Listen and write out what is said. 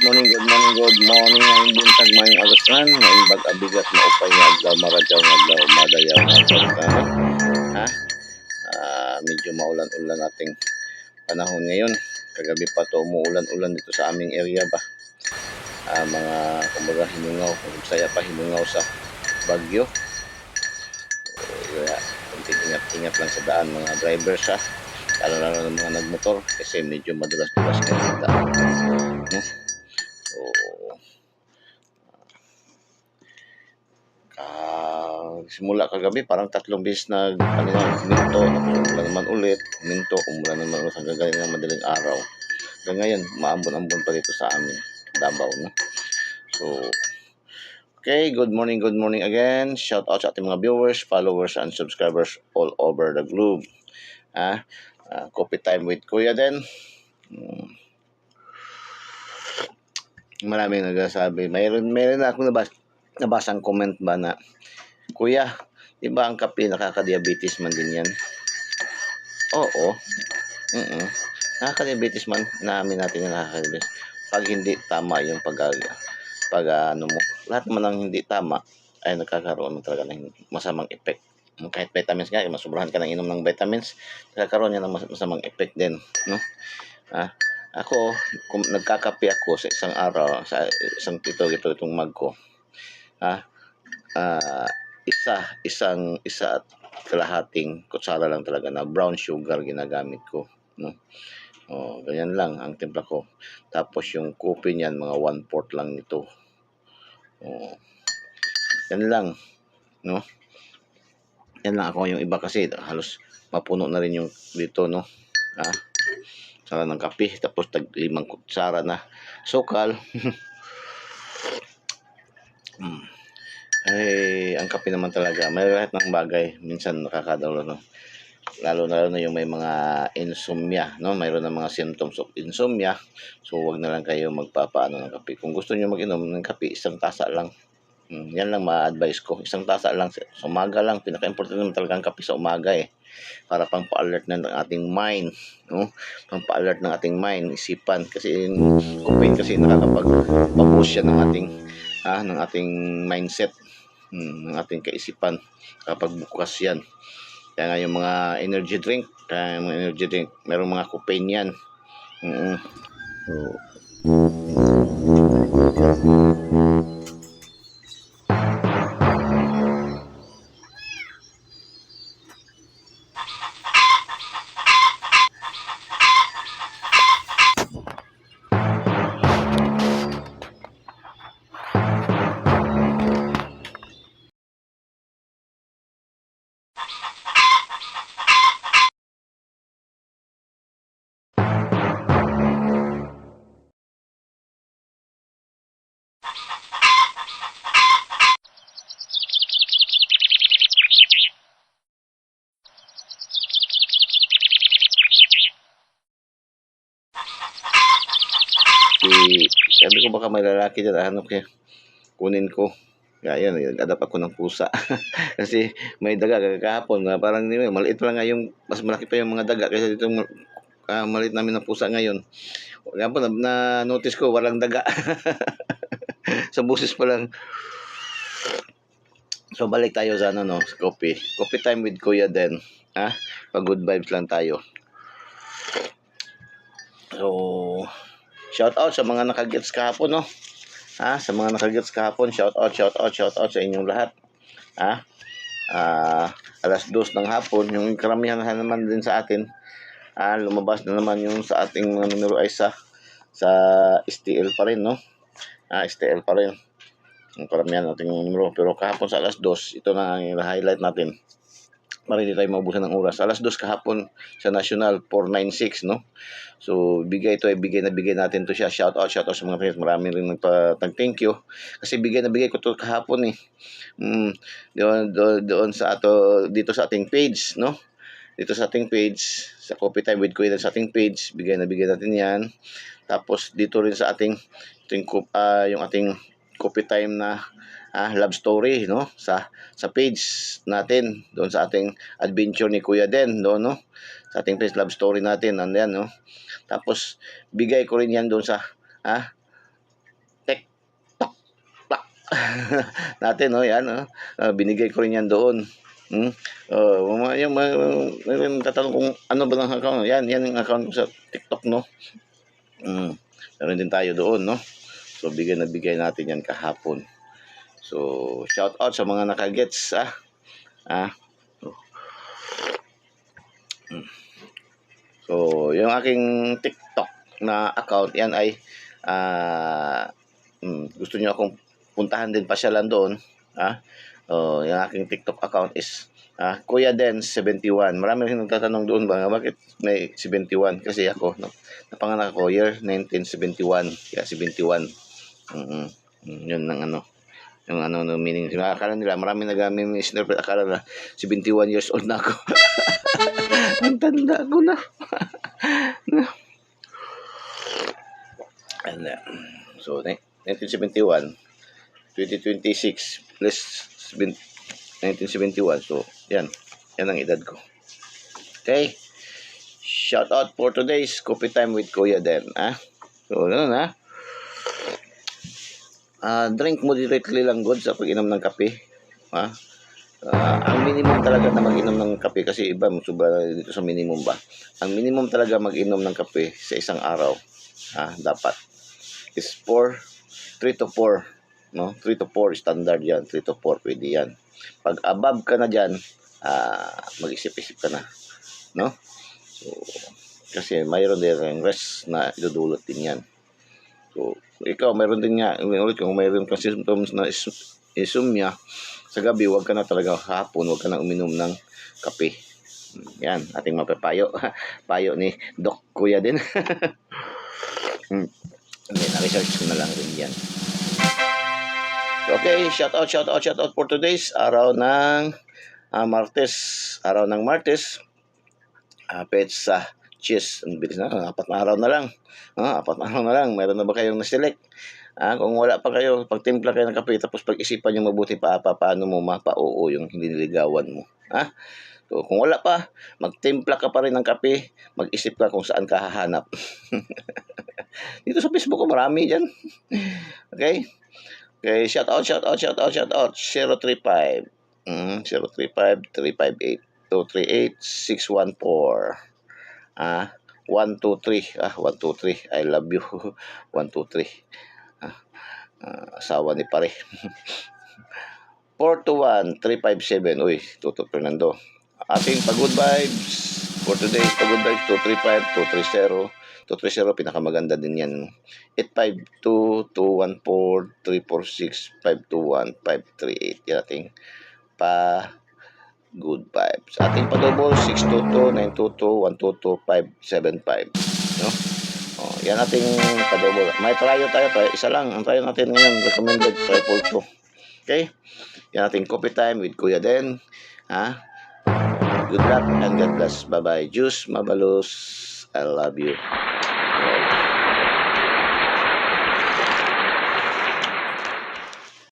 good morning, ngayong buntag mayong alasnan, naimbag abigat na upay nga adlaw maradyaw nga adlaw madayaw nga adlaw ano? Ha? Medyo maulan-ulan nating panahon ngayon. Kagabi pa to umuulan-ulan dito sa aming area ba. Mga kumbaga hinungaw, saya pa hinungaw sa bagyo. Kaya kunting ingat-ingat lang sa daan mga drivers ha. Lalo ng mga nagmotor kasi medyo madulas-dulas kayo sa daan. No? Simula kagabi parang 3 beses minto, tapos umulan naman ulit, minto, umulan naman ulit hanggang galing ng madaling araw. Hanggang ngayon, maambon-ambon pa dito sa amin, Davao, no? So, okay, good morning again. Shout out sa ating mga viewers, followers, and subscribers all over the globe. Coffee time with Kuya din. Maraming nagsasabi. Mayroon na akong nabasang comment ba na, Kuya, diba ang kape nakaka-diabetes man din yan? Oo. Nakaka-diabetes man. Naamin natin na nakaka-diabetes. Pag hindi tama yung ano mo. Lahat man ang hindi tama ay nagkakaroon mo talaga ng masamang effect. Kahit vitamins nga, masubrahan ka ng inom ng vitamins, nagkakaroon yan ng masamang effect din. No? Ako, kung nagkakape ako sa isang araw, sa isang itong mug ko, isa at kalahating kutsara lang talaga na brown sugar ginagamit ko, no? Ganyan lang ang timpla ko. Tapos yung kopi niyan mga 1/4 lang nito. Yan lang, no? Yan lang ako. Yung iba kasi halos mapuno na rin yung dito, no? Sara ng kape, tapos 5 kutsara na sukal. Ay, ang kape naman talaga, may lahat ng bagay minsan nakakadalo, no? Lalo na yung may mga insomnia, no? Mayroon ng mga symptoms of insomnia. So wag na lang kayo magpapaano ng kape. Kung gusto niyo mag-inom ng kape, isang tasa lang. Yan lang ma-advise ko. Isang tasa lang sa umaga lang. Pinaka-importante naman talaga ang kape sa umaga para pang-pa-alert ng ating mind, no? Pang-pa-alert ng ating mind, isipan, kasi yung caffeine kasi nakakapag-boost yan ng ating mindset, ng ating kaisipan kapag bukas yan. Kaya nga yung mga energy drink, merong mga caffeine yan. Sabi ko baka may lalaki dyan, hanap kayo, kunin ko. Kaya yun, nag-adapt ako ng pusa. Kasi may daga kahapon, parang maliit pa lang nga yung, mas malaki pa yung mga daga kaysa dito maliit namin ng pusa ngayon. Kaya po, na-notice ko walang daga. Sa busis pa lang. So balik tayo sa sa coffee. Coffee time with Kuya din. Pag good vibes lang tayo. So, shout out sa mga nakagets kahapon, no? Sa mga nakagets kahapon, shout out sa inyong lahat. 2:00 ng hapon, yung karamihan naman din sa atin, lumabas na naman yung sa ating mga numero ay sa STL pa rin, no? STL pa rin yung karamihan nating numero. Pero kahapon sa 2:00, ito na ang highlight natin para hindi tayo maubusan ng oras. 2:00 kahapon sa National 496, no? So bigay natin to siya. Shout out sa mga friends. Marami rin nagpa-thank you kasi bigay ko to kahapon doon sa dito sa ating page, no? Dito sa ating page, sa Coffee Time with Kuya, sa ating page, bigay natin yan. Tapos dito rin sa yung ating Coffee Time na love story, no? Sa page natin, doon sa ating adventure ni Kuya Den, doon, no? Sa ating page love story natin, nandiyan, no? Tapos bigay ko rin yan doon sa natin, no? Yan, no? Binigay ko rin yan doon. Yung tatanong kung ano ba ng account. Yan yung account ko sa TikTok, no? Meron din tayo doon, no? So, bigay na bigay natin yan kahapon. So, shout out sa mga nakagets, So, yung aking TikTok na account, yan ay gusto niyo akong puntahan din, pasyalan doon, yung aking TikTok account is Kuya Den 71. Marami rin nagtatanong doon ba, bakit may 71? Kasi ako, napanganak ako year 1971, kaya 71. Yun ng ano. Yung ano no meaning. Akala nila, marami nag-misinterpret, akala na 71 years old na ako. Ang tanda ko na. And, so, 1971, 2026 plus 1971. So, yan. Yan ang edad ko. Okay. Shout out for today's Coffee Time with Kuya Den. So, ano drink moderately lang good sa pag-inom ng kape. Ang minimum talaga na mag-inom ng kape, kasi iba sobra dito sa minimum ba. Ang minimum talaga mag-inom ng kape sa isang araw, dapat is 3 to 4, no? 3 to 4 standard yan, 3 to 4 pwede yan. Pag above ka na dyan, mag-isip-isip ka na, no? So, kasi mayroon din rest na idudulot din yan. So, ikaw, mayroon din nga, ulit, kung mayroon kang symptoms na insomnia, sa gabi, huwag ka na talaga, hapon, huwag ka na uminom ng kape. Yan, ating mapapayo. Payo ni Doc Kuya din. Hindi, na-research ko na lang rin yan. Okay, shout out for today's araw ng Martes. Araw ng Martes. Petsa cheese. Ang bilis na, 4 na araw na lang. 4 na araw na lang. Meron na ba kayong na-select? Kung wala pa kayo, pagtimpla kayo ng kape, tapos pag-isipan nyo mabuti paano mo mapa-oo yung hindi niligawan mo. So, kung wala pa, magtimpla ka pa rin ng kape, mag-isip ka kung saan ka hahanap. Dito sa Facebook ko, marami dyan. Okay? Okay, shout out. 035 358 238 614. 123. 123. I love you. 123. Asawa ni pare. 421-357. Uy, Tuto Fernando. Ating pag-good vibes for today. Pag-good vibes 235-230. Pinakamaganda din yan. 852-214-346-521-538. Yan ating good vibes. Ating pa-double 622-922-122-575. No? Yan ating pa-double. May tryo tayo. Isa lang. Ang tryo natin ngayon, recommended 222. Okay? Yan ating coffee time with Kuya Den. Good luck and God bless. Bye-bye. Juice Mabalus. I love you.